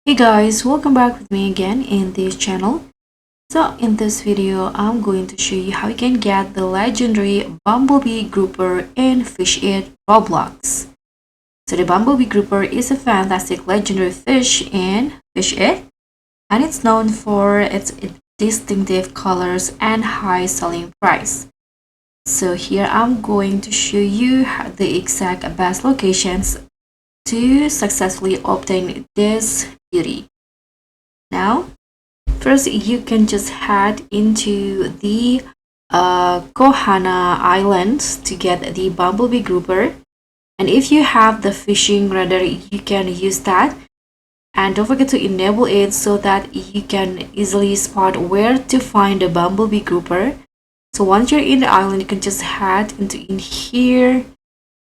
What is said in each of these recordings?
Hey guys, welcome back with me again in this channel. So in this video, I'm going to show you how you can get the legendary Bumblebee Grouper in Fish It Roblox. So the Bumblebee Grouper is a fantastic legendary fish in Fish It, and it's known for its distinctive colors and high selling price. So here I'm going to show you the exact best locations to successfully obtain this beauty. Now, first you can just head into the Kohana Islands to get the Bumblebee Grouper. And if you have the fishing radar, you can use that. And don't forget to enable it so that you can easily spot where to find the Bumblebee Grouper. So once you're in the island, you can just head into in here.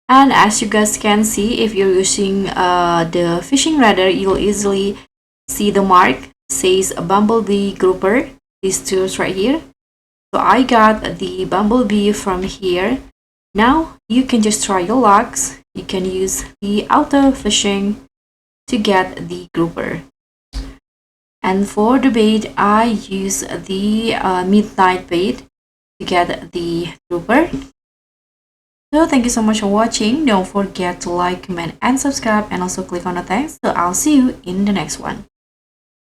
And as you guys can see, if you're using the fishing radar, you'll easily see the mark says Bumblebee Grouper, these two right here. So I got the Bumblebee from here. Now you can just try your lucks. You can use the auto fishing to get the grouper. And for the bait, I use the midnight bait to get the grouper. So thank you so much for watching. Don't forget to like, comment, and subscribe, and also click on the thanks. So I'll see you in the next one.